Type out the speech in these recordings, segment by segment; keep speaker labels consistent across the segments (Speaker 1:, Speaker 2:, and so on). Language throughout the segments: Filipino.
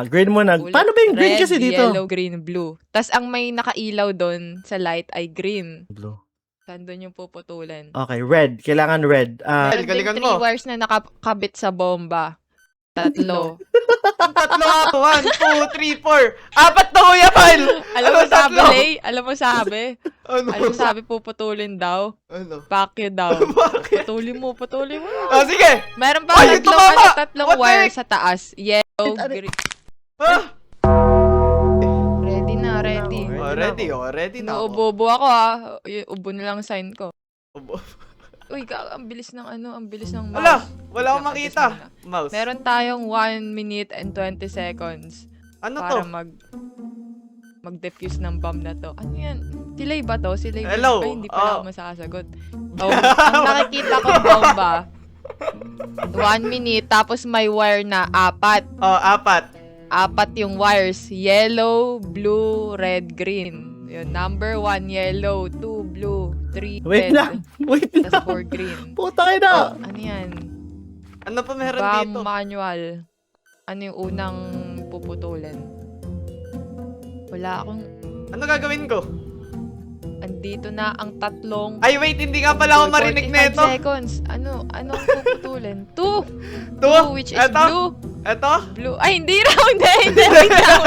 Speaker 1: Green muna.
Speaker 2: Ulit.
Speaker 1: Paano ba yung green
Speaker 2: Red,
Speaker 1: kasi dito?
Speaker 2: yellow, green, blue. Tas ang may nakailaw doon sa light ay green.
Speaker 1: Blue.
Speaker 2: Saan doon yung puputulin?
Speaker 1: Okay, red. Kailangan red.
Speaker 2: Meron ding
Speaker 3: galingan
Speaker 2: 3
Speaker 3: mo.
Speaker 2: wires na nakakabit sa bomba. 3.
Speaker 3: Tatlo ako. 1, 2, 3, 4. Apat na Kuya Pal!
Speaker 2: Alam mo
Speaker 3: Ano,
Speaker 2: sabi,
Speaker 3: tatlo?
Speaker 2: Lay? Alam mo sabi?
Speaker 3: Ano?
Speaker 2: Alam mo sabi puputulin daw?
Speaker 3: Ano?
Speaker 2: Pakyo daw.
Speaker 3: Bakit?
Speaker 2: Putulin mo.
Speaker 3: Sige!
Speaker 2: Meron pa
Speaker 3: Ay, tumama!
Speaker 2: tatlong
Speaker 3: What the
Speaker 2: wire
Speaker 3: heck?
Speaker 2: sa taas. Yellow,
Speaker 1: Ano?
Speaker 2: green.
Speaker 3: Ha?
Speaker 2: Ready na, ready.
Speaker 3: Ready na ako.
Speaker 2: Nauubo ako Yung ubo na lang sign ko.
Speaker 3: Ubo.
Speaker 2: Uy, ang bilis ng ang bilis ng mouse.
Speaker 3: Wala! Wala akong
Speaker 2: Wait lang,
Speaker 3: makita.
Speaker 2: adjust muna.
Speaker 3: Mouse.
Speaker 2: Meron tayong 1 minute and 20 seconds
Speaker 3: Ano to?
Speaker 2: para mag-defuse ng bomb na to. Ano yan? Silay ba to? Silay ba?
Speaker 3: Hello?
Speaker 2: Ay, hindi pala ako masasagot. Oh, ang nakikita kong bomba, 1 minute, tapos may wire na 4.
Speaker 3: Oh, apat.
Speaker 2: 4 yung wires. Yellow, blue, red, green. Yun, number 1, yellow. 2, blue. 3,
Speaker 1: Wait
Speaker 2: red.
Speaker 1: lang. Wait
Speaker 2: Tas
Speaker 1: lang.
Speaker 2: 4, green.
Speaker 1: Puta kayo na.
Speaker 2: Ano yan?
Speaker 3: Ano pa meron
Speaker 2: Bomb
Speaker 3: dito?
Speaker 2: manual. Ano yung unang puputulin? Wala akong...
Speaker 3: Ano gagawin ko?
Speaker 2: Andito na ang tatlong...
Speaker 3: Ay, wait, hindi nga pala ako marinig
Speaker 2: 45
Speaker 3: nito.
Speaker 2: seconds. Ano ang puputulin? 2!
Speaker 3: To?
Speaker 2: Which is
Speaker 3: Eto?
Speaker 2: blue.
Speaker 3: Eto?
Speaker 2: Blue. Ay, hindi raw. Hindi. Wait lang.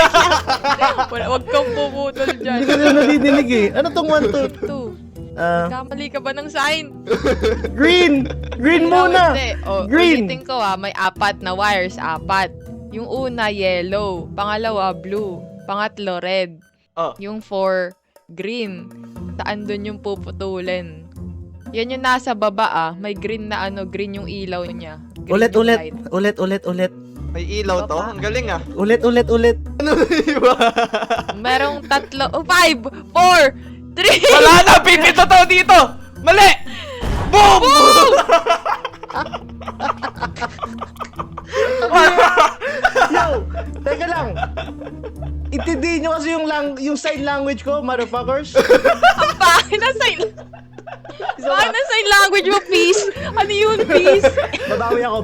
Speaker 2: Wag kang puputol dyan.
Speaker 1: Hindi ko na nadidinig eh. Ano tong 1, 2?
Speaker 2: 2. Kamali ka ba ng sign?
Speaker 1: Green! Green muna!
Speaker 2: Hindi. O,
Speaker 1: Green!
Speaker 2: ulitin ko may 4 na wires. 4. Yung una, yellow. Pangalawa, blue. Pangatlo, red.
Speaker 3: Oh.
Speaker 2: Yung 4, green. Saan dun yung puputulin? Yan yung nasa baba May green na green yung ilaw niya. Green
Speaker 1: Ulit,
Speaker 2: yung
Speaker 1: ulit.
Speaker 2: light.
Speaker 1: Ulit.
Speaker 3: May ilaw to?
Speaker 2: Papa.
Speaker 3: Ang galing ah.
Speaker 1: Ulit.
Speaker 3: Ano iba?
Speaker 2: Merong 5, 4, 3.
Speaker 3: Wala na! Pipito to dito! Mali! Boom!
Speaker 1: Yo! Teka lang. Intindihin nyo kasi yung sign language ko, motherfuckers.
Speaker 2: Bakit na sign? Bakit na sign language mo, peace? Ano yun, peace?
Speaker 1: Babawi ako.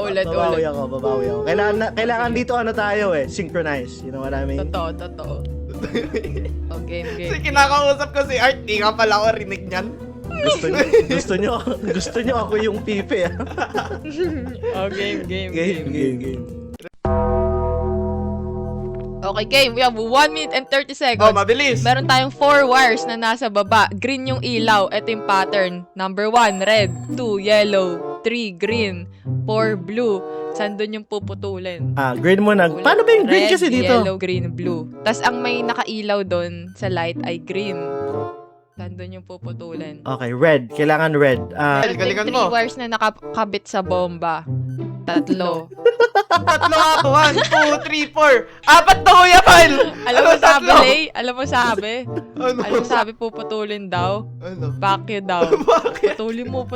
Speaker 2: Ulit.
Speaker 1: Babawi ako. Kailangan dito tayo synchronize. You know what I mean?
Speaker 2: Totoo. Game.
Speaker 3: Kasi kinakausap ko si Art, di ka pala ako rinig niyan.
Speaker 1: Gusto nyo ako yung pipe.
Speaker 2: Game.
Speaker 1: Game.
Speaker 2: Okay, game. We have 1 minute and 30
Speaker 3: Oh,
Speaker 2: seconds.
Speaker 3: mabilis.
Speaker 2: Meron tayong 4 wires na nasa baba. Green yung ilaw. Ito yung pattern. Number 1, red. 2, yellow. 3, green. 4, blue. Saan dun yung puputulin?
Speaker 1: Green muna.
Speaker 2: Ulit.
Speaker 1: Paano ba yung green
Speaker 2: Red,
Speaker 1: kasi dito?
Speaker 2: Yellow, green, blue. Tas ang may nakailaw doon sa light ay green. Saan dun yung puputulin?
Speaker 1: Okay, red. Kailangan red.
Speaker 2: Meron
Speaker 3: galingan
Speaker 2: ding
Speaker 3: mo.
Speaker 2: 3 wires na nakakabit sa bomba. 3.
Speaker 3: Tatlo ako. 1, 2, 3, 4. Apat na Kuya Pal!
Speaker 2: Alam mo
Speaker 3: Ano,
Speaker 2: sabi,
Speaker 3: tatlo?
Speaker 2: Lay? Alam mo sabi?
Speaker 3: Ano?
Speaker 2: Alam mo sabi puputulin daw?
Speaker 3: Ano?
Speaker 2: Pakyo daw.
Speaker 3: Bakit?
Speaker 2: Putulin mo.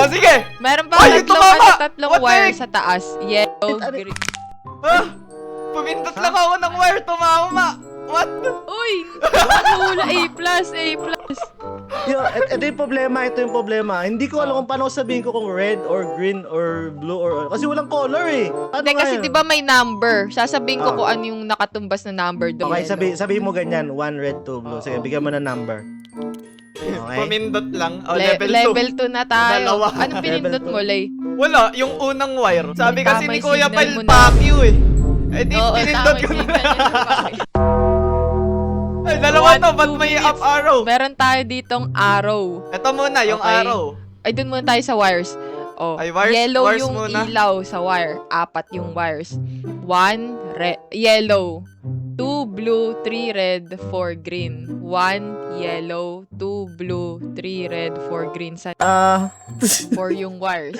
Speaker 3: Sige!
Speaker 2: Meron pa
Speaker 3: Ay, tumama!
Speaker 2: tatlong
Speaker 3: What the
Speaker 2: wire
Speaker 3: heck?
Speaker 2: sa taas. Yellow,
Speaker 1: Ano?
Speaker 2: green.
Speaker 3: Ha? Pumindot lang ako ng wire, tumama! What?
Speaker 2: Uy! Wala, A+.
Speaker 1: Ito yung problema. Hindi ko alam kung paano sabihin ko kung red or green or blue or... Kasi walang color eh. Paano
Speaker 2: Hindi,
Speaker 1: nga
Speaker 2: kasi
Speaker 1: yun?
Speaker 2: di ba may number? Sasabihin ko
Speaker 1: Ah.
Speaker 2: kung ano yung nakatumbas na number doon.
Speaker 1: Okay, sabihin mo ganyan. 1 red, 2 blue. Sige, bigyan mo ng number. Okay.
Speaker 3: Pumindot lang. O, level 2.
Speaker 2: Level 2 na tayo.
Speaker 3: Dalawa.
Speaker 2: Anong pinindot
Speaker 1: Level
Speaker 2: mo, Lay?
Speaker 3: Wala, yung unang wire. Sabi kasi
Speaker 2: Tama
Speaker 3: ni
Speaker 2: yung
Speaker 3: Kuya
Speaker 2: signal
Speaker 3: Pal,
Speaker 2: mo na.
Speaker 3: fuck you eh. Eh di,
Speaker 2: Oo,
Speaker 3: pinindot
Speaker 2: tama
Speaker 3: ko
Speaker 2: yung
Speaker 3: na.
Speaker 2: signal niya.
Speaker 3: Ay, dalawa to, ba't
Speaker 2: 1, 2
Speaker 3: may
Speaker 2: minutes.
Speaker 3: up arrow?
Speaker 2: Meron tayo ditong arrow.
Speaker 3: Ito muna, yung
Speaker 2: Okay.
Speaker 3: arrow.
Speaker 2: Ay, dun muna tayo sa wires. Oh,
Speaker 3: Ay, wires-
Speaker 2: yellow
Speaker 3: wires
Speaker 2: yung
Speaker 3: muna.
Speaker 2: ilaw sa wire. 4 yung wires. 1, yellow. 2, blue. 3, red. 4, green. 1, yellow. 2, blue. 3, red. 4, green. Sa 4 yung wires.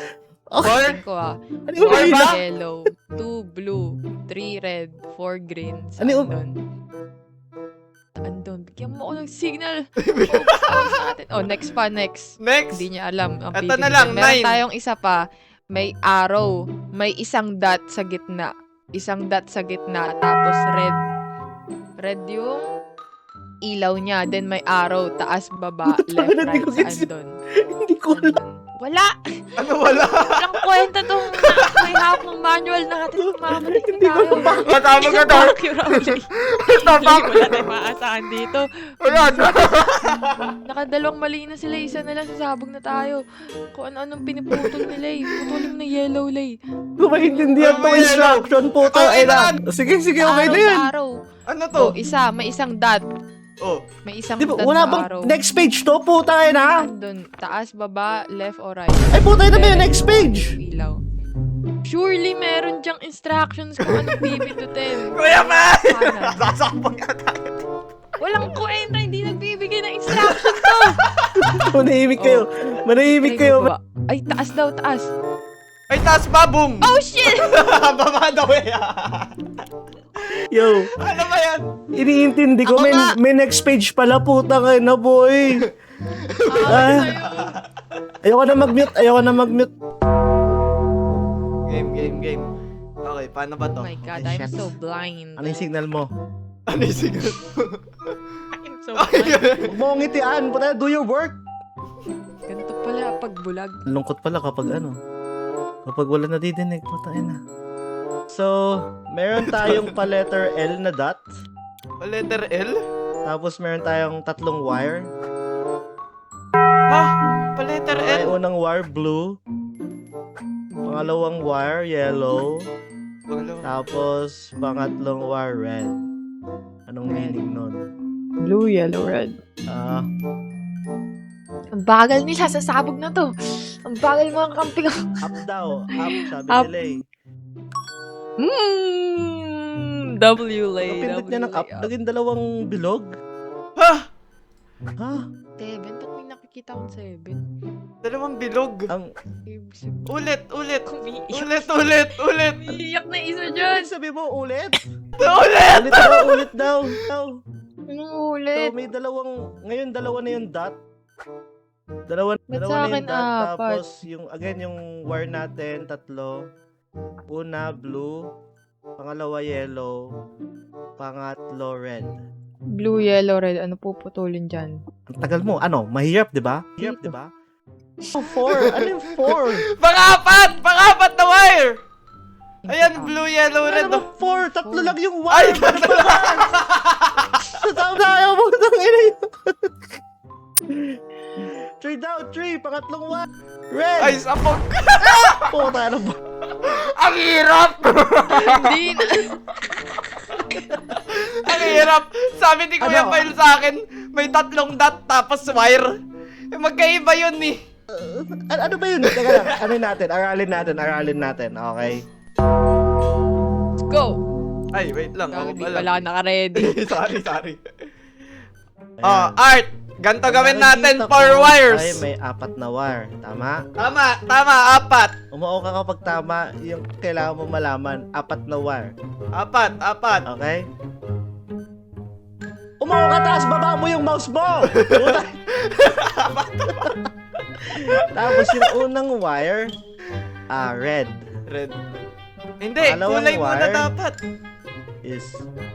Speaker 3: Four?
Speaker 2: Ko
Speaker 1: Ano yung
Speaker 3: Four
Speaker 2: 1
Speaker 3: ba?
Speaker 2: yellow. 2, blue. 3, red. 4, green.
Speaker 1: Ano
Speaker 2: Saan
Speaker 1: yung-
Speaker 2: doon? Saan doon? Bigyan mo ako ng signal. Focus natin. Oh, next.
Speaker 3: Next.
Speaker 2: Hindi niya alam. Ang
Speaker 3: Eto na
Speaker 2: pipiliin.
Speaker 3: lang,
Speaker 2: Meron
Speaker 3: 9.
Speaker 2: tayong isa pa. May arrow. May isang dot sa gitna. Tapos red. Red yung ilaw niya. Then may arrow. Taas, baba, left,
Speaker 1: Hindi
Speaker 2: right.
Speaker 1: ko gets
Speaker 2: Saan doon?
Speaker 1: Hindi ko alam.
Speaker 2: Wala!
Speaker 3: Ano wala?
Speaker 2: Walang kwenta tong may hawak ng manual natin. Mamamatay na tayo.
Speaker 3: Matama ka daw.
Speaker 2: Fuck you, Rowley.
Speaker 3: Tapak.
Speaker 2: Wala tayong maaasahan dito.
Speaker 3: Wala na.
Speaker 2: Nakadalawang mali na sila. Isa na lang sasabog na tayo. Kung ano-anong piniputol nila eh. Putulin mo na yellow lay.
Speaker 1: Kung maintindihan
Speaker 3: Ano
Speaker 1: tong
Speaker 3: yan?
Speaker 1: instruction, puta
Speaker 3: Okay
Speaker 1: ina.
Speaker 3: na.
Speaker 1: Sige, okay na yan.
Speaker 2: Araw.
Speaker 3: Ano to?
Speaker 2: Oh, isa. May isang dot.
Speaker 3: Oh.
Speaker 2: May isang
Speaker 1: Di ba,
Speaker 2: dot
Speaker 1: wala
Speaker 2: na
Speaker 1: bang
Speaker 2: araw.
Speaker 1: next page to? Puta ina.
Speaker 2: Andun. Taas, baba, left, or right.
Speaker 1: Ay, puta ina ba yung next page?
Speaker 2: Ilaw. Surely meron dyang instructions kung anong pipindutin.
Speaker 3: Kuya man!
Speaker 2: Kanan.
Speaker 3: Sasakpag ka tayo.
Speaker 2: Walang kwenta. Hindi nagbibigay ng instruction to.
Speaker 1: Manahimik kayo. Manahimik
Speaker 2: Try
Speaker 1: kayo.
Speaker 2: mo ba? Ay, taas daw, taas.
Speaker 3: Ay, taas ba? Boom!
Speaker 2: Oh, shit!
Speaker 3: Baba daw eh.
Speaker 1: Yo,
Speaker 3: Ano ba yan?
Speaker 1: iniintindi ko.
Speaker 2: Ako
Speaker 1: May,
Speaker 2: nga.
Speaker 1: may next page pala, puta kayo na, boy. Ah. Ayoko na mag-mute. Ayoko na mag-mute.
Speaker 3: Game. Okay, paano ba to?
Speaker 2: Oh my God,
Speaker 1: Ay,
Speaker 2: I'm
Speaker 1: shit.
Speaker 2: so blind.
Speaker 1: Ano yung signal mo?
Speaker 3: Ano yung signal?
Speaker 2: I'm so blind.
Speaker 1: Huwag mo akong ngitian. Puta, do your work.
Speaker 2: Ganito pala pag bulag.
Speaker 1: Lungkot pala kapag ano. Kapag wala nadidinig, puta ina. So, meron tayong pa letter L na dot.
Speaker 3: Letter L?
Speaker 1: Tapos meron tayong tatlong wire.
Speaker 3: Ha? Pa letter
Speaker 1: Ay,
Speaker 3: L?
Speaker 1: unang wire, blue. Pangalawang wire, yellow.
Speaker 3: Pangalawa.
Speaker 1: Tapos, pangatlong wire, red. Anong meaning nun?
Speaker 2: Blue, yellow, red.
Speaker 1: Ah,
Speaker 2: Ang bagal nila, sasabog na to. Ang bagal mga kampi ko.
Speaker 1: up daw. Up, sabi
Speaker 2: Up.
Speaker 1: nila eh.
Speaker 2: W lay.
Speaker 1: Ang pindot niya ng up, naging dalawang bilog.
Speaker 3: Ha?
Speaker 1: Ha?
Speaker 2: 7, ba't may nakikita akong 7?
Speaker 3: Dalawang bilog.
Speaker 1: Ang,
Speaker 3: Ulit.
Speaker 2: Umiiyak.
Speaker 3: Ulit.
Speaker 2: Umiiyak na isa dyan.
Speaker 1: sabi mo, ulit?
Speaker 3: Ulit!
Speaker 1: Ulit daw.
Speaker 2: Anong
Speaker 1: So,
Speaker 2: ulit?
Speaker 1: may dalawang, ngayon dalawa na yung dot. Dalawa
Speaker 2: Ba't
Speaker 1: na
Speaker 2: sa
Speaker 1: yung
Speaker 2: akin
Speaker 1: dot.
Speaker 2: apat?
Speaker 1: Tapos, yung, again, yung wire natin, tatlo. Una, blue. Pangalawa, yellow. Pangatlo, red.
Speaker 2: Blue, yellow, red. Ano puputulin dyan?
Speaker 1: Ang tagal mo. Ano? Mahirap, di ba? Mahirap, di ba? Oh, 4. Ano yung 4?
Speaker 3: Pang-apat na wire! Ayan, blue, yellow, red.
Speaker 1: Ano ba 4? Tatlo lang yung
Speaker 3: Ay,
Speaker 1: wire. Tama na ayaw mo. Tangina yun. 3 down, 3. Pangatlong wire. Red.
Speaker 3: Ay, sapog.
Speaker 1: Puta, ano ba?
Speaker 3: Ang hirap!
Speaker 2: Hindi na.
Speaker 3: Ang hirap! Sabi ni Kuya
Speaker 1: Ano?
Speaker 3: Pyle sa akin, may tatlong dot tapos wire. Eh, magkaiba yun eh.
Speaker 1: Ano ba yun? Teka lang. Ano natin? Aralin natin. Okay.
Speaker 2: Let's go.
Speaker 3: Ay, wait lang. Ako
Speaker 2: Hindi
Speaker 3: pala.
Speaker 2: pala naka-ready.
Speaker 3: sorry. Oh, Art! Ganto gawin
Speaker 1: Meron
Speaker 3: natin
Speaker 1: dito
Speaker 3: 4
Speaker 1: po,
Speaker 3: wires.
Speaker 1: Ay, may 4 na wire. Tama?
Speaker 3: Tama, 4.
Speaker 1: Umuo ka kapag tama yung kailangan mo malaman. 4 na wire.
Speaker 3: 4.
Speaker 1: Okay? Umuo ka, taas baba mo yung mouse mo! Puta. Tapos yung unang wire, red.
Speaker 3: Red. Hindi,
Speaker 1: Pangalawang
Speaker 3: kulay muna
Speaker 1: wire.
Speaker 3: dapat.
Speaker 1: Is,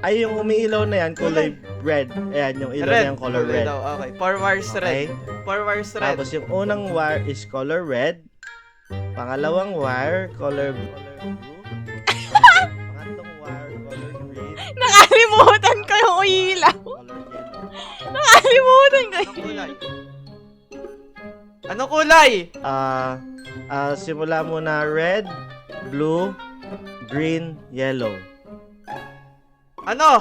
Speaker 1: ay yung umiilaw na yan, kulay red. Ayan, yung ilaw na yan, color
Speaker 3: Kulay
Speaker 1: red.
Speaker 3: daw, okay. 4 wires
Speaker 1: Okay?
Speaker 3: red. 4 wires red.
Speaker 1: Tapos yung unang wire is color red. Pangalawang wire, color blue. Pangatlong wire, color green.
Speaker 2: Nakalimutan ko yung ilaw.
Speaker 1: Color yellow.
Speaker 2: Nakalimutan ko.
Speaker 3: Anong kulay? Anong kulay?
Speaker 1: Simula muna red, blue, green, yellow.
Speaker 3: Ano?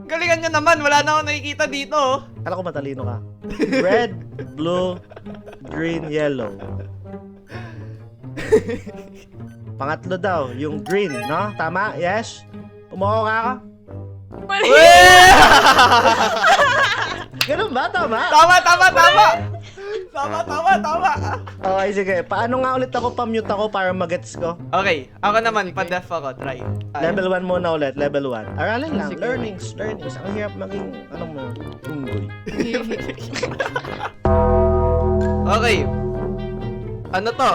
Speaker 3: Galingan nyo naman, wala na ako nakikita dito. Oh.
Speaker 1: Kala ko matalino ka. Red, blue, green, yellow. Pangatlo daw, yung green, no? Tama? Yes? Umuho ka?
Speaker 2: Mali.
Speaker 1: Ganun ba? Tama?
Speaker 3: Tama.
Speaker 1: Okay, sige. Paano nga ulit ako pa-mute ako para magets ko?
Speaker 3: Okay, ako naman, pa-def ako, try.
Speaker 1: Level 1 muna ulit, level 1. Aralin lang,
Speaker 2: Sige.
Speaker 1: learnings. Ang hirap maging, ano mo, unggoy.
Speaker 3: Okay. Ano to?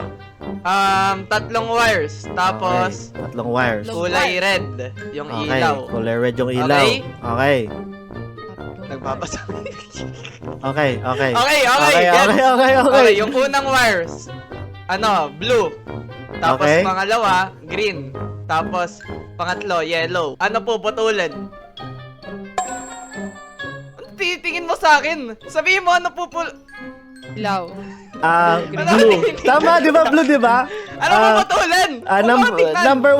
Speaker 3: Tatlong wires, tapos
Speaker 1: Okay, tatlong wires.
Speaker 3: kulay red, yung
Speaker 1: Okay,
Speaker 3: ilaw.
Speaker 1: kulay red yung ilaw.
Speaker 3: Okay.
Speaker 1: Okay.
Speaker 2: Tatlong
Speaker 3: Nagbabasa.
Speaker 1: Okay.
Speaker 3: Okay,
Speaker 1: Okay.
Speaker 3: Okay, yung unang wires, blue. Tapos
Speaker 1: Okay.
Speaker 3: pangalawa, green. Tapos pangatlo, yellow. Ano puputulin? Ano titingin mo sa akin? Sabihin mo ano
Speaker 2: Ilaw.
Speaker 1: Blue. Tama, di ba? Blue, di ba?
Speaker 3: Ano puputulin?
Speaker 1: Number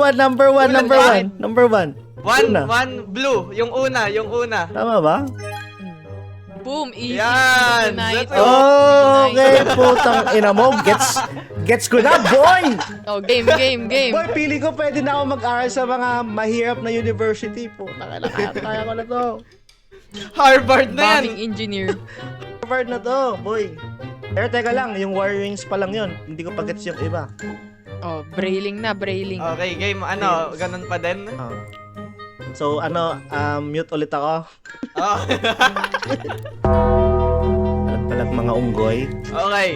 Speaker 1: one. Una.
Speaker 3: One blue. Yung una.
Speaker 1: Tama ba?
Speaker 2: Boom, easy.
Speaker 3: Yan,
Speaker 2: Tonight.
Speaker 3: let's go.
Speaker 1: Okay, putang ina mo. Gets ko na, boy!
Speaker 2: Oh, game.
Speaker 1: Boy, pili ko pwede na ako mag-aral sa mga mahirap na university po. Kaya ko na to.
Speaker 3: Harvard na yan.
Speaker 2: Bombing engineer.
Speaker 1: Harvard na to, boy. Pero teka lang, yung wirings pa lang yun. Hindi ko pa gets yung iba.
Speaker 2: Oh, brailing.
Speaker 3: Okay, game. Ganun pa din.
Speaker 1: So, mute ulit ako.
Speaker 3: Oh.
Speaker 1: Palag mga unggoy.
Speaker 3: Okay.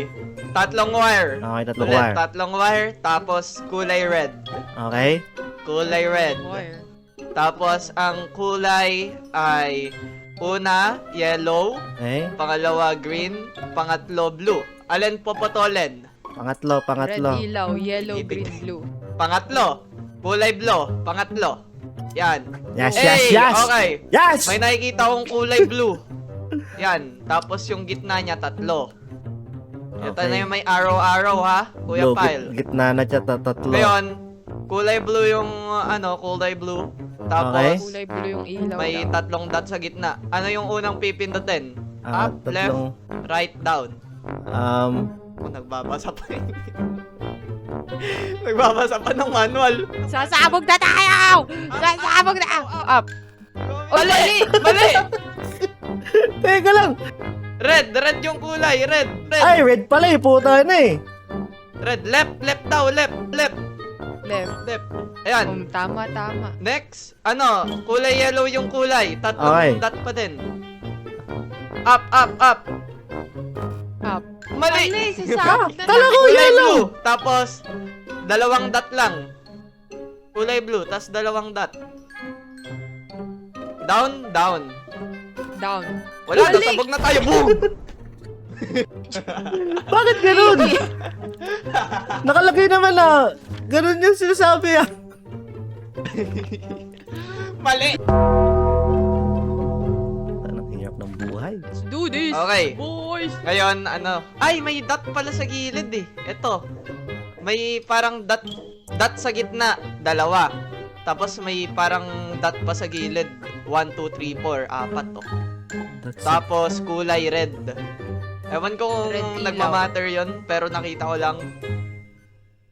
Speaker 3: Tatlong wire.
Speaker 1: Okay, tatlong
Speaker 3: Ulit,
Speaker 1: wire.
Speaker 3: tatlong wire. Tapos kulay red.
Speaker 1: Okay?
Speaker 3: Kulay red.
Speaker 2: Wire.
Speaker 3: Tapos ang kulay ay una, yellow.
Speaker 1: Okay?
Speaker 3: Pangalawa, green. Pangatlo, blue. Alin popotolin?
Speaker 1: Pangatlo.
Speaker 2: Red ilaw, yellow, green, blue.
Speaker 3: Pangatlo. Kulay blue. Pangatlo. Yan.
Speaker 1: Yes.
Speaker 3: Okay.
Speaker 1: Yes!
Speaker 3: May nakikita akong kulay blue. Yan. Tapos yung gitna niya, tatlo. Ito
Speaker 1: Okay.
Speaker 3: na yung may arrow-arrow, ha? Kuya
Speaker 1: Blue,
Speaker 3: Pile.
Speaker 1: gitna na siya, tatlo.
Speaker 3: Ngayon, kulay blue yung, kulay blue. Tapos,
Speaker 1: Okay.
Speaker 2: Kulay blue yung ilaw.
Speaker 3: may
Speaker 2: daw.
Speaker 3: tatlong dot sa gitna. Ano yung unang pipindutin? Up, left,
Speaker 1: Tatlong,
Speaker 3: right, down. Nagbabasa pa yun. Nagbabasa pa ng manual.
Speaker 2: Sasabog na tayo! Up. Oh,
Speaker 3: Mali!
Speaker 1: teka lang.
Speaker 3: Red yung kulay. Red.
Speaker 1: Ay, red pala eh, puta na eh.
Speaker 3: Red, left daw, left.
Speaker 2: Left.
Speaker 3: Ayan.
Speaker 2: Tama.
Speaker 3: Next, kulay yellow yung kulay. Tatlong
Speaker 1: Okay.
Speaker 3: dot pa din. Up.
Speaker 2: Up.
Speaker 3: Mali!
Speaker 2: Sasabog na
Speaker 1: Kala ko
Speaker 3: Kulay
Speaker 1: yellow.
Speaker 3: blue. Tapos, dalawang dot lang. Kulay blue, tas dalawang dot. Down.
Speaker 2: Down.
Speaker 3: Wala,
Speaker 2: Mali!
Speaker 3: nasabog na tayo. Boom!
Speaker 1: Bakit ganun? Nakalagay naman na ganun yung sinasabi ah.
Speaker 3: Mali!
Speaker 1: Anong hirap ng buhay.
Speaker 2: Let's do this.
Speaker 3: Okay.
Speaker 2: Boys.
Speaker 3: Ngayon, ay, may dot pala sa gilid eh. Ito. May parang dot sa gitna, dalawa. Tapos may parang dot pa sa gilid. 1, 2, 3, 4, apat to.
Speaker 1: That's it.
Speaker 3: Tapos kulay red. Ewan ko
Speaker 2: Red
Speaker 3: kung
Speaker 2: ilaw.
Speaker 3: nagmamatter yon, pero nakita ko lang.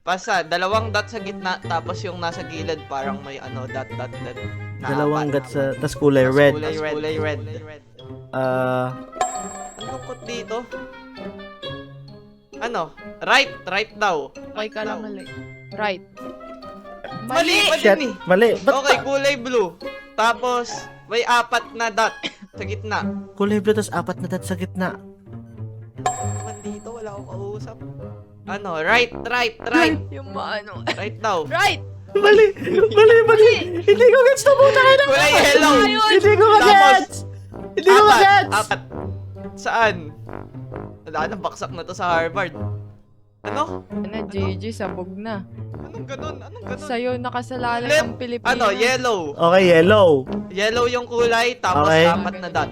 Speaker 3: Basta, dalawang dot sa gitna, tapos yung nasa gilid parang may dot. Na
Speaker 1: Dalawang
Speaker 3: apat.
Speaker 1: gats sa, tas kulay
Speaker 3: Tas
Speaker 1: red.
Speaker 3: Kulay red. Ang lungkot dito. Right daw.
Speaker 2: Okay ka lang mali. Right.
Speaker 3: Mali pa
Speaker 1: Shit,
Speaker 3: din eh.
Speaker 1: mali. Ba't
Speaker 3: Okay, kulay blue. Tapos, may apat na dot sa gitna.
Speaker 1: kulay blue tas apat na dot sa gitna?
Speaker 3: Naman dito, wala akong kausap. Right.
Speaker 2: Yung maano.
Speaker 3: Right daw.
Speaker 2: Right.
Speaker 1: Mali. Hindi ko gets na puta kayo.
Speaker 3: Kulay yellow.
Speaker 1: Hindi ko magets. Hindi ko magets.
Speaker 3: Apat. Saan? Baksak na to sa Harvard. Ano?
Speaker 2: GG, sabog na.
Speaker 3: Anong ganun?
Speaker 2: Sa'yo nakasalalay
Speaker 3: Left.
Speaker 2: ang Pilipinas.
Speaker 3: Yellow.
Speaker 1: Okay, yellow.
Speaker 3: Yellow yung kulay, tapos
Speaker 1: Okay.
Speaker 3: apat na dot.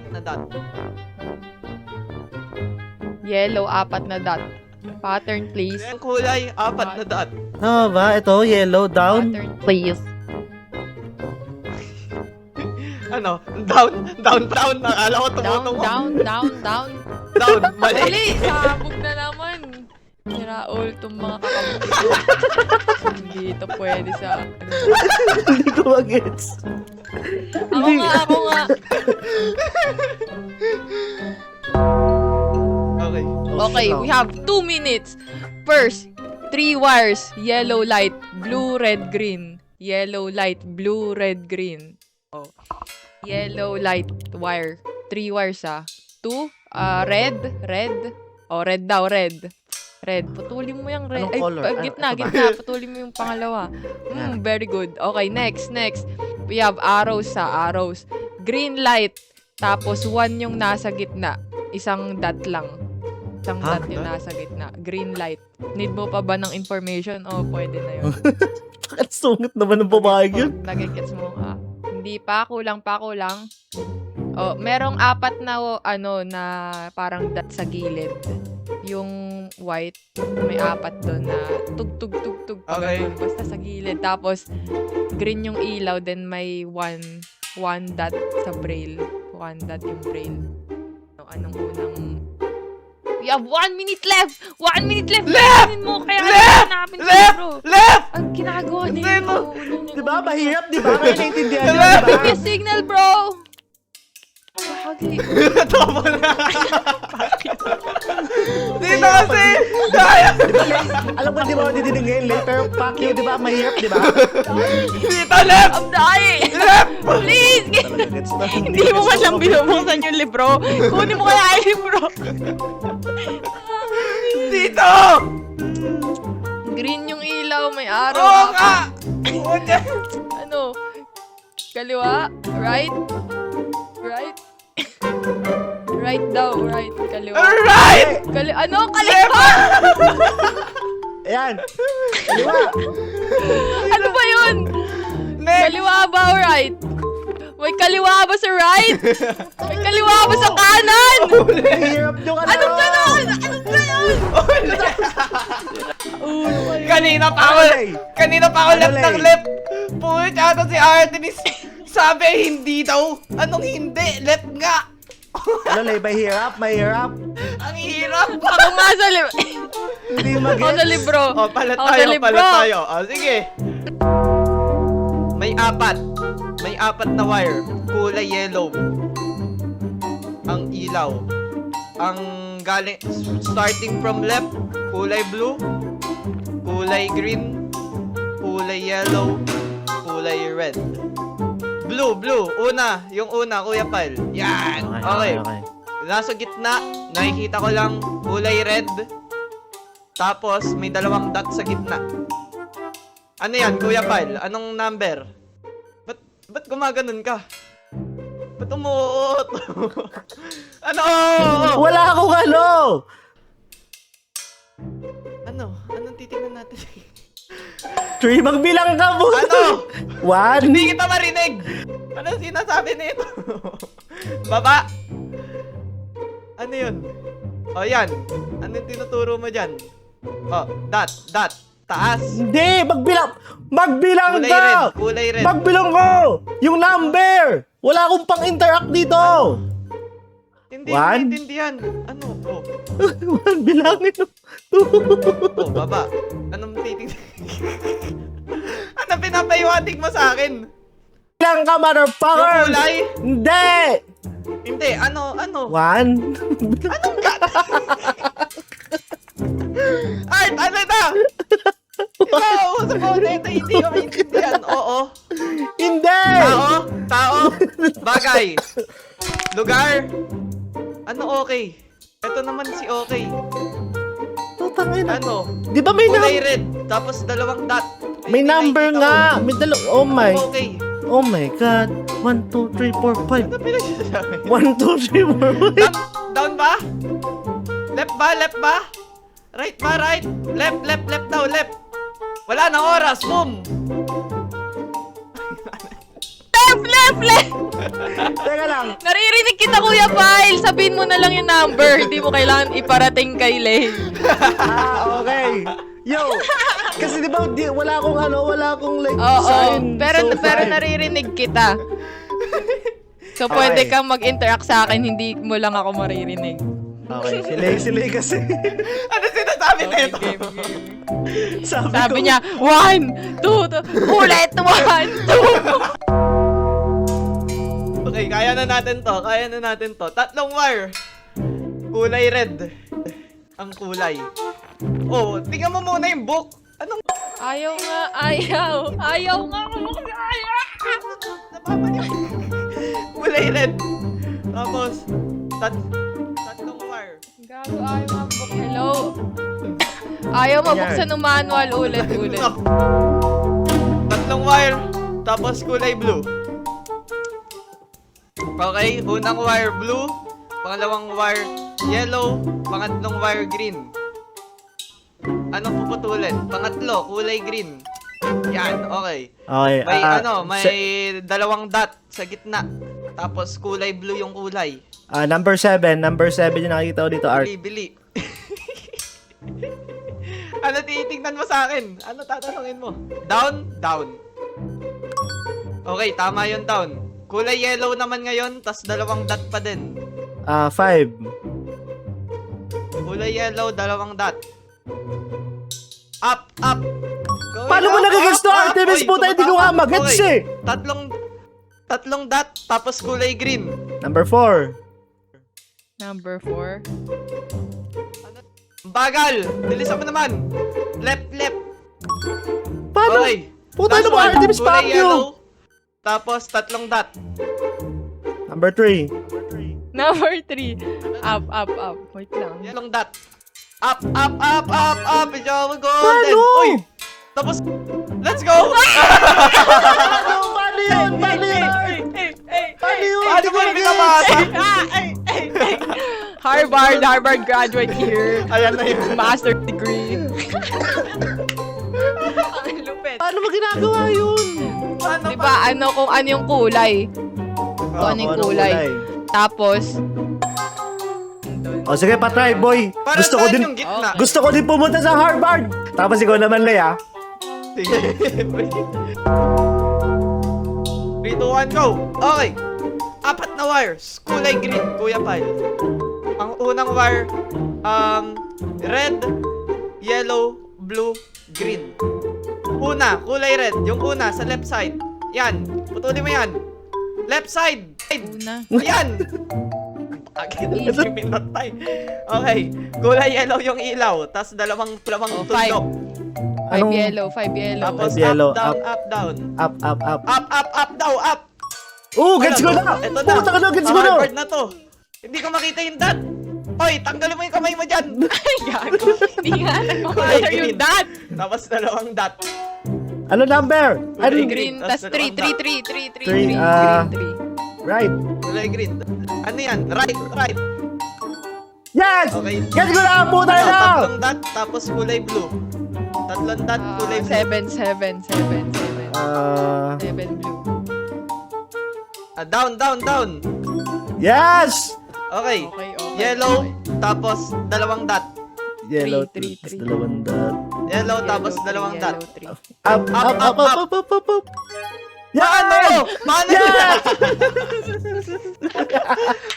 Speaker 2: Yellow, apat na dot. Pattern, please.
Speaker 3: Yung kulay, apat na dot.
Speaker 1: Tama ba? Ito, yellow, down.
Speaker 2: Pattern, please.
Speaker 3: Down. Nakala ko tumutungo.
Speaker 2: Down.
Speaker 3: Down. Mali.
Speaker 2: Mali! Sabog na naman. Siraol itong mga kakampi ko. Hindi ito pwede sa...
Speaker 1: Hindi ko magets.
Speaker 2: Ako nga.
Speaker 3: Okay.
Speaker 2: Okay, we have 2 minutes. First, 3 wires. Yellow light, blue, red, green. Yellow light, blue, red, green. Oh. Yellow light wire. 3 wires 2. Red. Oh, red daw, red. Red. Putulin mo yung red.
Speaker 1: Anong color?
Speaker 2: Gitna.
Speaker 1: Ito ba?
Speaker 2: Putulin mo yung pangalawa. Very good. Okay, next. We have arrows. Green light. Tapos 1 yung nasa gitna. Isang dot lang. Isang
Speaker 1: Ha?
Speaker 2: dot yung nasa gitna. Green light. Need mo pa ba ng information? O, pwede na yun.
Speaker 1: Ang sungit naman ng babae yun.
Speaker 2: Nagigets mo ka. Hindi pa, kulang pa, kulang. Oh, merong 4 na na parang dot sa gilid. Yung white, may 4 doon na tug-tug-tug-tug pa
Speaker 3: Okay.
Speaker 2: ganun, basta sa gilid. Tapos green yung ilaw, then may one dot sa braille. 1 dot yung braille. Anong unang... We have 1 minute left! 1 minute left!
Speaker 3: Left!
Speaker 2: Mo, kaya
Speaker 3: Left!
Speaker 2: namin
Speaker 3: Left!
Speaker 2: bro.
Speaker 3: Left!
Speaker 2: Ang ginagawa
Speaker 3: Hindi
Speaker 2: niyo.
Speaker 3: ito.
Speaker 1: Di ba? Mahirap, di ba? Kaya naintindihan nyo,
Speaker 3: Wala.
Speaker 1: di ba?
Speaker 2: Give me a signal, bro! Bakit?
Speaker 3: Tama na. Dito kasi. Kaya.
Speaker 1: Di ba, Lay? Alam ko, di ba, didinig ngayon, Lay? Pero fuck you, di ba? Mahirap, di ba?
Speaker 3: Dito left.
Speaker 2: I'm dying!
Speaker 3: Left.
Speaker 2: Please!
Speaker 1: Talaga, gets na.
Speaker 2: Hindi mo man lang binubuksan yung libro. Kunin mo kaya yung libro.
Speaker 3: Dito.
Speaker 2: Green yung ilaw, may araw.
Speaker 3: Oo nga. Oo nga.
Speaker 2: Ano? Kaliwa? Right? Right? Right daw, right. Kaliwa.
Speaker 3: Alright.
Speaker 2: Ano? Kaliwa!
Speaker 1: Ayan. Kaliwa.
Speaker 2: Ano ba yun?
Speaker 3: Next.
Speaker 2: Kaliwa ba o right? May kaliwa ba sa right? May kaliwa ba sa kanan?
Speaker 1: Mahirap yung ano.
Speaker 2: Anong ganon? Anong ganon?
Speaker 3: Kanina pa ako.
Speaker 1: Ano, Lay?
Speaker 3: Kanina pa ako
Speaker 1: Ano,
Speaker 3: left ng
Speaker 1: Lay?
Speaker 3: left. Puwit ata si Artemis. Sabi hindi daw. Anong hindi? Left nga.
Speaker 1: Ano, Lay? Mahirap, mahirap.
Speaker 3: Ang hirap.
Speaker 2: Ako nga sa libro.
Speaker 1: Hindi
Speaker 2: Ako sa
Speaker 1: mag-gets.
Speaker 2: libro.
Speaker 3: Oh, palat
Speaker 2: Ako sa
Speaker 3: tayo,
Speaker 2: libro.
Speaker 3: palat tayo. Oh, sige. May 4. May 4 na wire. Kulay yellow. Ang ilaw. Ang galing, starting from left, kulay blue, kulay green, kulay yellow, kulay red. Blue, blue. Una. Yung una, Kuya Pal. Yan. Okay. Nasa gitna, nakikita ko lang kulay red. Tapos, may 2 dot sa gitna. Ano yan, Kuya Pal? Anong number? Ba't gumaganon ka? Ba't umuot? Ano?
Speaker 1: Wala akong ano.
Speaker 3: Ano? Anong titingnan natin?
Speaker 1: 3, magbilang ka mo.
Speaker 3: Ano?
Speaker 1: 1.
Speaker 3: Hindi kita marinig! Ano sinasabi nito? Baba! Ano yun? O yan. Ano yung tinuturo mo dyan? O, dot, dot. Taas.
Speaker 1: Hindi, magbilang
Speaker 3: Kulay
Speaker 1: ka.
Speaker 3: red, kulay red.
Speaker 1: Magbilang ko. Yung number. Wala akong pang-interact dito.
Speaker 3: Hindi,
Speaker 1: One?
Speaker 3: maintindihan. Ano? Oh,
Speaker 1: Bilangin mo.
Speaker 3: oh, baba. Anong titingnan? Ano pinapaywatig mo sa akin?
Speaker 1: Bilang ka,
Speaker 3: Yung
Speaker 1: motherfucker.
Speaker 3: kulay?
Speaker 1: Hindi.
Speaker 3: Hindi, ano?
Speaker 1: 1.
Speaker 3: Art, ano na? Diba, usap ko dito, hindi ko maintindihan. Oo.
Speaker 1: Hindi.
Speaker 3: Tao, bagay, lugar, ano okay? Ito naman si okay.
Speaker 1: Tutangin na.
Speaker 3: Ano?
Speaker 1: Di ba may
Speaker 3: Kulay
Speaker 1: number?
Speaker 3: red, tapos 2 dot.
Speaker 1: May number nga. May oh my.
Speaker 3: Okay.
Speaker 1: Oh my God. 1, 2, 3, 4, 5.
Speaker 3: Ano pinagsasabi?
Speaker 1: 1, 2, 3, 4, 5.
Speaker 3: Down ba? Left ba? Left ba? Right ba? Right? Left, left, left daw, left. Wala na oras, boom!
Speaker 2: Left!
Speaker 1: Teka lang.
Speaker 2: Naririnig kita, Kuya Pile. Sabihin mo na lang yung number. Hindi mo kailangan iparating kay Lay.
Speaker 1: Okay. Yo. Kasi di ba wala akong like
Speaker 2: Oo,
Speaker 1: sign.
Speaker 2: pero
Speaker 1: So, five.
Speaker 2: naririnig kita. So,
Speaker 1: Okay.
Speaker 2: pwede kang mag-interact sa akin, hindi mo lang ako maririnig.
Speaker 1: Okay, silay kasi.
Speaker 3: Ano sinasabi nito?
Speaker 2: game.
Speaker 1: Sabi
Speaker 2: Sabi
Speaker 1: ko,
Speaker 2: niya, 1, 2, ulit, 1, 2.
Speaker 3: Okay, kaya na natin to. 3 wire. Kulay red. Ang kulay. Oh, tingnan mo muna yung book. Anong
Speaker 2: Ayaw nga, ayaw. Ayaw nga, ayaw.
Speaker 3: napapaniw? Kulay red. Tapos, 3 wire.
Speaker 2: Gago, ayaw mabuk. Hello? Ayaw mabuksan ng manual ulit.
Speaker 3: 3 wire. Tapos kulay blue. Okay, unang wire blue, pangalawang wire yellow, pangatlong wire green. Anong puputulin? Pangatlo, kulay green. Yan, okay.
Speaker 1: Okay.
Speaker 3: May may dalawang dot sa gitna. Tapos kulay blue yung kulay.
Speaker 1: Number 7. Number 7 yung nakikita ko dito, Art.
Speaker 3: Bili. Ano titingnan mo sa akin? Ano tatanungin mo? Down, down. Okay, tama yun down. Kulay yellow naman ngayon, tas dalawang dot pa din.
Speaker 1: 5.
Speaker 3: Kulay yellow, dalawang dot. Up, up. Going
Speaker 1: Paano mo
Speaker 3: up,
Speaker 1: nagigets to,
Speaker 3: up, up.
Speaker 1: Artemis?
Speaker 3: Oy,
Speaker 1: Puta, hindi ko nga magets
Speaker 3: okay.
Speaker 1: eh.
Speaker 3: Tatlong dot, tapos kulay green.
Speaker 1: Number 4.
Speaker 2: Number 4.
Speaker 3: Bagal! Bilisan mo naman! Left, left!
Speaker 1: Paano?
Speaker 3: Okay.
Speaker 1: Puta,
Speaker 3: Last
Speaker 1: ano ba,
Speaker 3: one,
Speaker 1: Artemis?
Speaker 3: kulay
Speaker 1: Fuck you.
Speaker 3: yellow, tapos tatlong dot.
Speaker 1: Number 3.
Speaker 2: Number 3. Up, up, up. Wait lang.
Speaker 3: Yellow dot. Up, up, up, up, up! Medyo golden!
Speaker 1: Paano?
Speaker 3: Uy! Tapos, let's go!
Speaker 1: Paano yun? Paano yun? Paano yun?
Speaker 3: Paano mo yung pinabasa?
Speaker 2: Harvard graduate here.
Speaker 3: Ayan na yun.
Speaker 2: Master degree. Ang lupit.
Speaker 1: Paano mo ginagawa yun?
Speaker 3: Paano ba?
Speaker 2: Diba, kung ano yung kulay. Kung ano yung kulay. Tapos,
Speaker 1: O sige, patry, boy.
Speaker 3: Para
Speaker 1: Gusto ko
Speaker 3: saan
Speaker 1: din
Speaker 3: yung gitna?
Speaker 2: Okay.
Speaker 1: gusto ko din pumunta sa Harvard. Tapos ikaw naman, Leia.
Speaker 3: Sige. 3, 2, 1, go! Okay. 4 na wires. Kulay green, Kuya Pal. Ang unang wire, red, yellow, blue, green. Una, kulay red. Yung una, sa left side. Yan. Putulin mo yan. Left side.
Speaker 2: una.
Speaker 3: Yan.
Speaker 2: Easy.
Speaker 3: Pinatay. Okay. Kulay yellow yung ilaw. Tapos dalawang
Speaker 2: Oh,
Speaker 3: tuldok.
Speaker 2: 5
Speaker 1: Anong-
Speaker 2: yellow, 5 yellow.
Speaker 3: Tapos
Speaker 1: Five yellow,
Speaker 3: up, down,
Speaker 1: up.
Speaker 3: up, down.
Speaker 1: Up, up, up.
Speaker 3: Up, up, up, down, up.
Speaker 1: Gets ko na!
Speaker 3: Ito na.
Speaker 1: Puta ka na, gets ko na!
Speaker 3: Harvard na to. Hindi ko makita yung dot. Hoy, tanggalin mo yung kamay mo dyan.
Speaker 2: Gago. Hindi nga nagmamahal
Speaker 3: Kulay
Speaker 2: yung
Speaker 3: green.
Speaker 2: dot.
Speaker 3: Tapos dalawang dot.
Speaker 1: Ano number? Ano?
Speaker 3: Kulay
Speaker 2: Green, tas 3, 3, 3, 3, 3, 3,
Speaker 1: Three,
Speaker 2: green 3.
Speaker 1: Right.
Speaker 3: Kulay green. Ano yan? Right, right.
Speaker 1: Yes!
Speaker 3: Okay.
Speaker 1: Gets ko na! Puta
Speaker 3: Ano,
Speaker 1: na!
Speaker 3: tatlong dot, tapos kulay blue. Tatlong dot, kulay blue.
Speaker 2: 7, 7, 7, 7. 7 blue.
Speaker 3: Down, down, down.
Speaker 1: Yes!
Speaker 3: Okay.
Speaker 2: Okay.
Speaker 3: Yellow, tapos dalawang dot.
Speaker 1: Yellow,
Speaker 2: Three,
Speaker 1: tapos
Speaker 2: three.
Speaker 1: dalawang dot.
Speaker 3: Yellow, tapos dalawang dot.
Speaker 1: Up, up, up, up, up, up, up, up.
Speaker 3: Paano?
Speaker 1: Yan!
Speaker 3: Paano?
Speaker 1: Yan!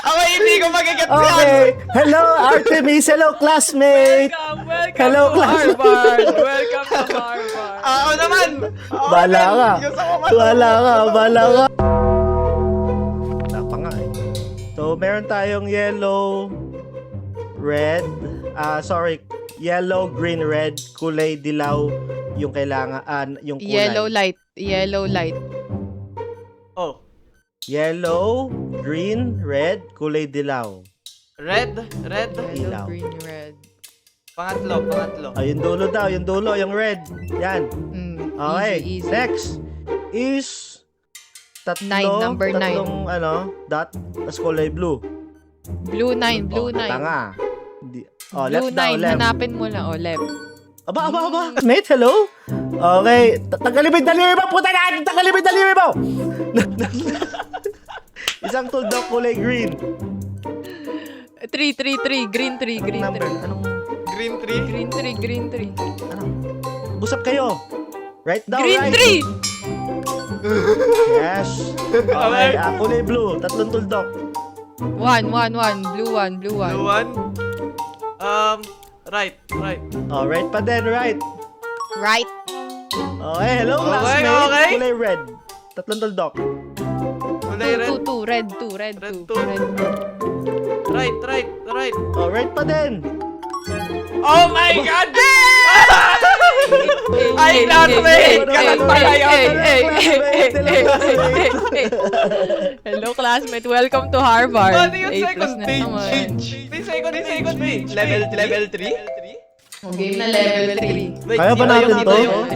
Speaker 3: Okay, hindi ko magigets yan.
Speaker 1: Okay. Hello, Artemis. Hello, classmate.
Speaker 2: Welcome
Speaker 1: Hello,
Speaker 2: to
Speaker 1: class.
Speaker 2: Harvard. Welcome to Harvard.
Speaker 3: Ako naman. Ako
Speaker 1: Bala
Speaker 3: naman.
Speaker 1: ka.
Speaker 3: Gusto ko matulog.
Speaker 1: Bala ka, bala ka. Wala pa nga eh. So, meron tayong yellow, red, yellow, green, red, kulay dilaw yung kailangan, yung kulay.
Speaker 2: Yellow light. Yellow light.
Speaker 3: Oh.
Speaker 1: Yellow, green, red, kulay dilaw.
Speaker 3: Red, red.
Speaker 2: Yellow,
Speaker 1: Ilaw.
Speaker 2: green, red.
Speaker 3: Pangatlo, pangatlo.
Speaker 1: Yung dulo daw, yung dulo, yung red. Yan. Okay.
Speaker 2: Easy, easy.
Speaker 1: Next is
Speaker 2: Number nine.
Speaker 1: tatlong dot, tas kulay blue.
Speaker 2: Blue 9, blue 9.
Speaker 1: Tanga. Hindi.
Speaker 2: Blue
Speaker 1: Left daw,
Speaker 2: 9,
Speaker 1: left.
Speaker 2: hanapin mo lang. Left.
Speaker 1: Aba. Mate, hello? Okay. Tanggalin mo yung daliri mo! Puta na! Tanggalin mo yung daliri mo! Isang tuldok kulay green.
Speaker 2: 3, 3, 3. Green 3, green 3.
Speaker 1: Number? Anong?
Speaker 3: Green tree.
Speaker 2: Green 3, green 3.
Speaker 1: Busap kayo. Right down,
Speaker 2: Green
Speaker 1: right.
Speaker 2: 3!
Speaker 1: Yes. Okay. Kulay blue. Tatlong tuldok.
Speaker 2: 1, 1, 1. Blue 1, blue 1.
Speaker 3: Blue one. Right, right.
Speaker 1: Oh, right pa din, right.
Speaker 2: Right.
Speaker 1: Okay, hello,
Speaker 3: Okay,
Speaker 1: classmate.
Speaker 3: okay.
Speaker 1: Kulay red. Tatlong tuldok.
Speaker 3: Kulay red.
Speaker 2: 2, 2, red 2, red
Speaker 3: Red
Speaker 2: 2.
Speaker 3: two. Right, right, right.
Speaker 1: Oh, right pa din.
Speaker 3: Oh my God! Ay, classmate! Ganun pala yun.
Speaker 2: Hello, classmate. Welcome to Harvard.
Speaker 3: Paano yung
Speaker 2: A+
Speaker 3: second
Speaker 2: na
Speaker 3: page?
Speaker 2: naman.
Speaker 3: May second page. Level 3?
Speaker 2: Game na level 3.
Speaker 3: Wait,
Speaker 1: Kaya ba
Speaker 3: dito
Speaker 1: natin
Speaker 3: yung
Speaker 1: to?
Speaker 3: ito yung-